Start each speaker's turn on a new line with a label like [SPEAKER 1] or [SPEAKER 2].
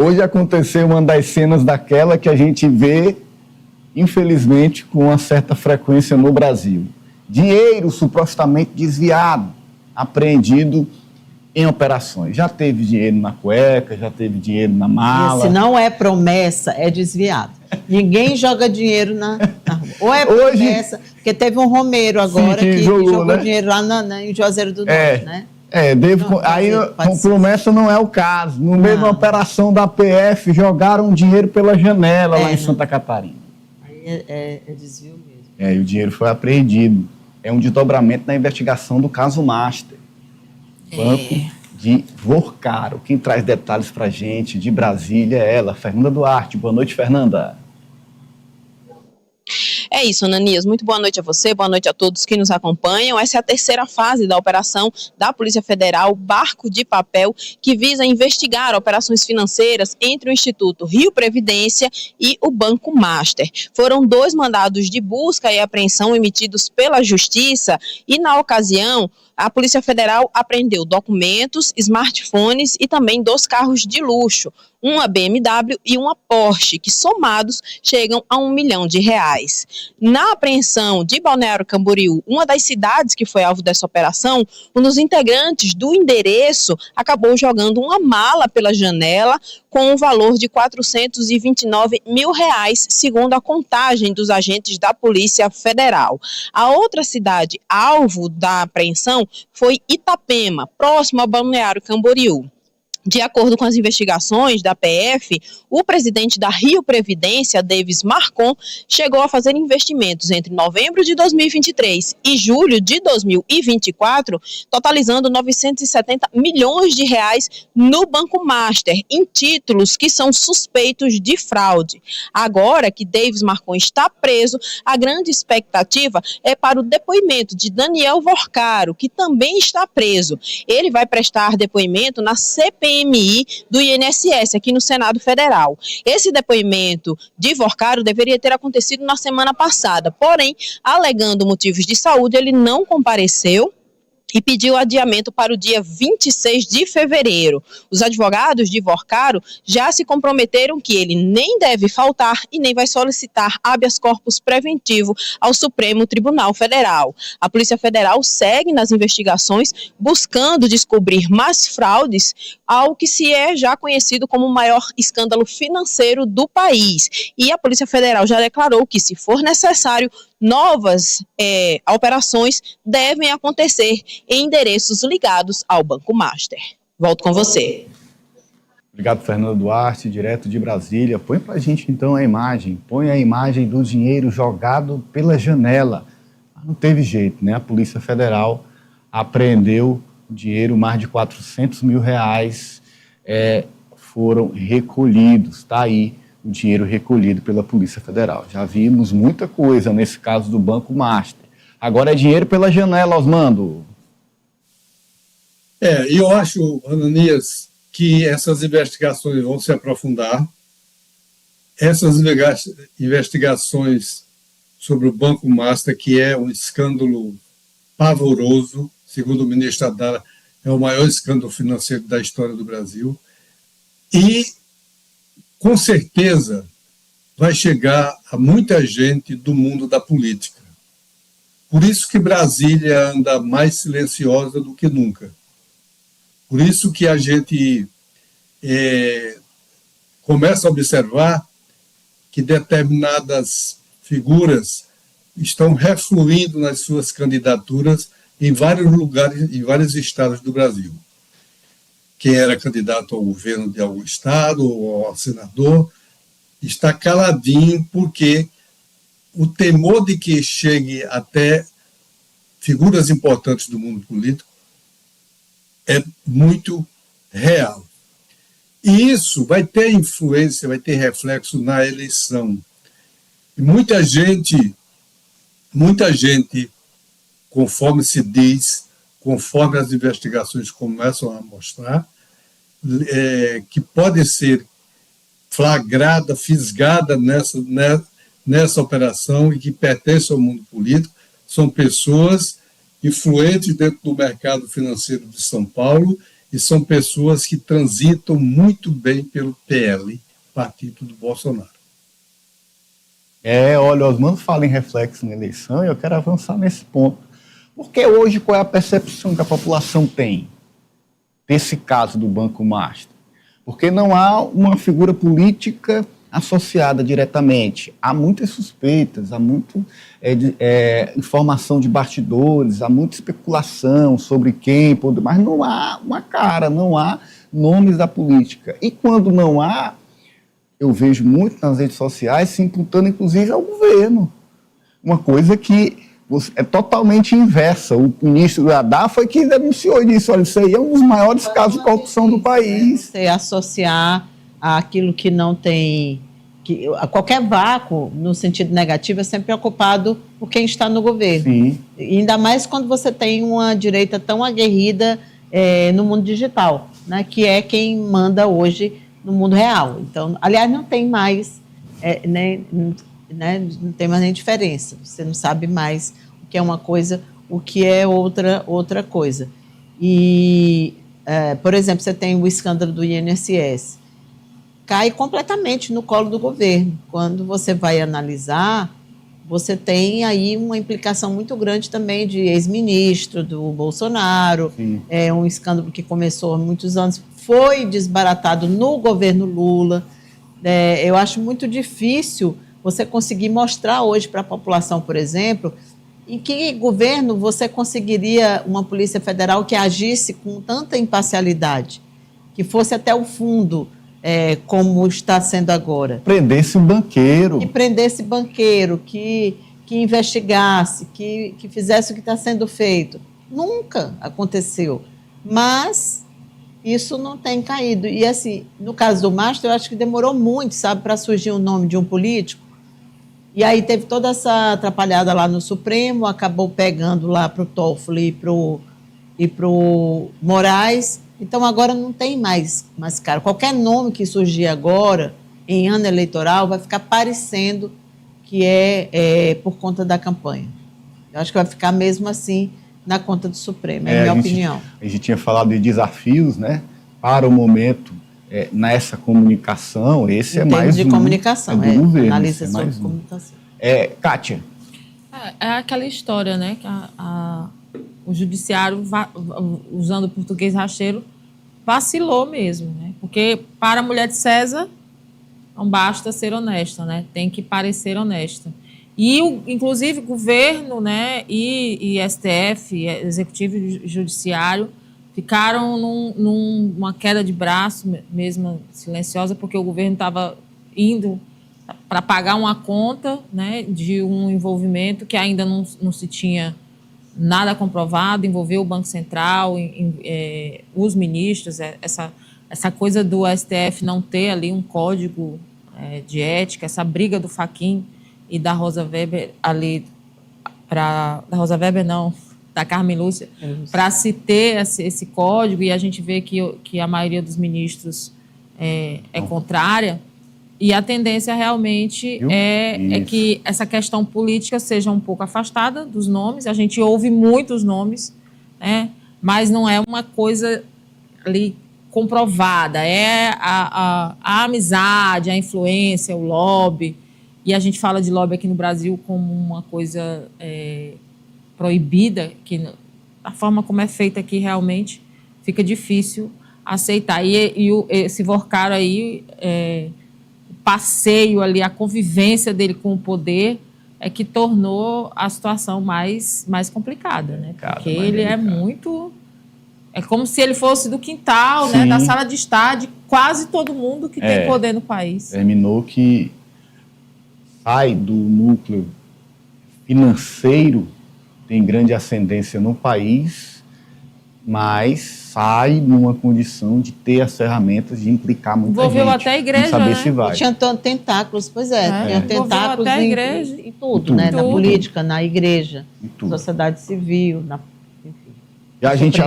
[SPEAKER 1] Hoje aconteceu uma das cenas daquela que a gente vê, infelizmente, com uma certa frequência no Brasil. Dinheiro supostamente desviado, apreendido em operações. Já teve dinheiro na cueca, já teve dinheiro na mala.
[SPEAKER 2] Se não é promessa, é desviado. Ninguém joga dinheiro na rua. Ou é promessa, porque teve um Romeiro agora que jogou, né, dinheiro lá em Juazeiro do Norte, né?
[SPEAKER 1] Com promessa não é o caso. No meio de uma operação da PF, jogaram dinheiro pela janela lá em Santa Catarina.
[SPEAKER 2] Aí é desvio mesmo.
[SPEAKER 1] E o dinheiro foi apreendido. É um desdobramento na investigação do caso Master. Banco de Vorcaro. Quem traz detalhes pra gente de Brasília é ela, Fernanda Duarte. Boa noite, Fernanda.
[SPEAKER 3] É isso, Ananias. Muito boa noite a você, boa noite a todos que nos acompanham. Essa é a terceira fase da operação da Polícia Federal Barco de Papel, que visa investigar operações financeiras entre o Instituto Rio Previdência e o Banco Master. Foram 2 mandados de busca e apreensão emitidos pela Justiça e, na ocasião, a Polícia Federal apreendeu documentos, smartphones e também 2 carros de luxo, uma BMW e uma Porsche, que somados chegam a R$1 milhão. Na apreensão de Balneário Camboriú, uma das cidades que foi alvo dessa operação, um dos integrantes do endereço acabou jogando uma mala pela janela com um valor de R$429 mil, segundo a contagem dos agentes da Polícia Federal. A outra cidade alvo da apreensão foi Itapema, próximo ao Balneário Camboriú. De acordo com as investigações da PF, o presidente da Rio Previdência, Davis Marcon, chegou a fazer investimentos entre novembro de 2023 e julho de 2024, totalizando R$970 milhões no Banco Master, em títulos que são suspeitos de fraude. Agora que Davis Marcon está preso, a grande expectativa é para o depoimento de Daniel Vorcaro, que também está preso. Ele vai prestar depoimento na CPMI do INSS, aqui no Senado Federal. Esse depoimento de Vorcaro deveria ter acontecido na semana passada, porém, alegando motivos de saúde, ele não compareceu e pediu adiamento para o dia 26 de fevereiro. Os advogados de Vorcaro já se comprometeram que ele nem deve faltar e nem vai solicitar habeas corpus preventivo ao Supremo Tribunal Federal. A Polícia Federal segue nas investigações buscando descobrir mais fraudes ao que se é já conhecido como o maior escândalo financeiro do país. E a Polícia Federal já declarou que, se for necessário, novas operações devem acontecer em endereços ligados ao Banco Master. Volto com você.
[SPEAKER 1] Obrigado, Fernanda Duarte, direto de Brasília. Põe pra gente, então, a imagem. Põe a imagem do dinheiro jogado pela janela. Não teve jeito, né? A Polícia Federal apreendeu o dinheiro, mais de R$400 mil foram recolhidos. Está aí o dinheiro recolhido pela Polícia Federal. Já vimos muita coisa nesse caso do Banco Master. Agora é dinheiro pela janela, Osmando.
[SPEAKER 4] Eu acho, Ananias, que essas investigações vão se aprofundar. Essas investigações sobre o Banco Master, que é um escândalo pavoroso, segundo o ministro Haddad, é o maior escândalo financeiro da história do Brasil. E, com certeza, vai chegar a muita gente do mundo da política. Por isso que Brasília anda mais silenciosa do que nunca. Por isso que a gente começa a observar que determinadas figuras estão refluindo nas suas candidaturas em vários lugares, em vários estados do Brasil. Quem era candidato ao governo de algum estado ou ao senador está caladinho, porque o temor de que chegue até figuras importantes do mundo político é muito real. E isso vai ter influência, vai ter reflexo na eleição. E muita gente, conforme se diz, conforme as investigações começam a mostrar, que pode ser flagrada, fisgada nessa operação e que pertence ao mundo político, são pessoas influentes dentro do mercado financeiro de São Paulo e são pessoas que transitam muito bem pelo PL, partido do Bolsonaro.
[SPEAKER 1] Olha, Osmando fala em reflexo na eleição e eu quero avançar nesse ponto. Porque hoje qual é a percepção que a população tem desse caso do Banco Master? Porque não há uma figura política associada diretamente. Há muitas suspeitas, há muita informação de bastidores, há muita especulação sobre quem, mas não há uma cara, não há nomes da política. E quando não há, eu vejo muito nas redes sociais se imputando, inclusive, ao governo. Uma coisa que é totalmente inversa. O ministro Haddad foi quem denunciou e disse, olha, isso aí é um dos maiores casos de corrupção do país.
[SPEAKER 2] Você associar aquilo que não tem... qualquer vácuo, no sentido negativo, é sempre preocupado por quem está no governo.
[SPEAKER 1] Sim.
[SPEAKER 2] E ainda mais quando você tem uma direita tão aguerrida no mundo digital, né, que é quem manda hoje no mundo real. Então, aliás, não tem mais, não tem mais nem diferença. Você não sabe mais o que é uma coisa, o que é outra coisa. E, por exemplo, você tem o escândalo do INSS. Cai completamente no colo do governo. Quando você vai analisar, você tem aí uma implicação muito grande também de ex-ministro do Bolsonaro.
[SPEAKER 1] Sim.
[SPEAKER 2] É um escândalo que começou há muitos anos, foi desbaratado no governo Lula. Eu acho muito difícil você conseguir mostrar hoje para a população, por exemplo, em que governo você conseguiria uma Polícia Federal que agisse com tanta imparcialidade, que fosse até o fundo, como está sendo agora.
[SPEAKER 1] Prendesse um banqueiro.
[SPEAKER 2] Que prendesse banqueiro, que investigasse, que fizesse o que está sendo feito. Nunca aconteceu. Mas isso não tem caído. E, assim, no caso do Master, eu acho que demorou muito, sabe, para surgir o nome de um político. E aí teve toda essa atrapalhada lá no Supremo, acabou pegando lá para o Toffoli e para o Moraes. Então, agora não tem mais cara. Qualquer nome que surgir agora, em ano eleitoral, vai ficar parecendo que é por conta da campanha. Eu acho que vai ficar mesmo assim na conta do Supremo, é a minha opinião.
[SPEAKER 1] A gente tinha falado de desafios, né? Para o momento, nessa comunicação, esse é mais
[SPEAKER 2] de comunicação,
[SPEAKER 1] do governo,
[SPEAKER 2] analisa sobre comunicação.
[SPEAKER 1] Kátia.
[SPEAKER 5] É aquela história, né? Que o judiciário, usando o português rasteiro, vacilou mesmo, né? Porque para a mulher de César, não basta ser honesta, né? Tem que parecer honesta. E, inclusive, governo, né, e STF, Executivo e Judiciário, ficaram numa queda de braço, mesmo silenciosa, porque o governo estava indo para pagar uma conta, né, de um envolvimento que ainda não se tinha nada comprovado, envolveu o Banco Central, os ministros, essa coisa do STF não ter ali um código de ética, essa briga do Fachin e da Rosa Weber ali, da Rosa Weber não, da Carmen Lúcia, para se ter esse código, e a gente vê que a maioria dos ministros é contrária, e a tendência realmente é que essa questão política seja um pouco afastada dos nomes. A gente ouve muitos nomes, né, mas não é uma coisa ali comprovada, é a amizade, a influência, o lobby. E a gente fala de lobby aqui no Brasil como uma coisa proibida, que a forma como é feita aqui realmente fica difícil aceitar. E esse Vorcaro aí, o passeio ali, a convivência dele com o poder é que tornou a situação mais complicada, né? Porque ele é muito... É como se ele fosse do quintal, né, da sala de estar de quase todo mundo que tem poder no país.
[SPEAKER 1] Terminou que sai do núcleo financeiro, tem grande ascendência no país, mas sai numa condição de ter as ferramentas de implicar muita
[SPEAKER 5] envolveu
[SPEAKER 1] gente.
[SPEAKER 5] Até a igreja,
[SPEAKER 1] não saber
[SPEAKER 5] né?
[SPEAKER 1] se vai.
[SPEAKER 2] Tinha tentáculos, pois tinha tentáculos
[SPEAKER 5] até a igreja.
[SPEAKER 2] em tudo, né? Na política, na igreja,
[SPEAKER 1] em tudo.
[SPEAKER 2] sociedade civil, enfim.
[SPEAKER 1] E a gente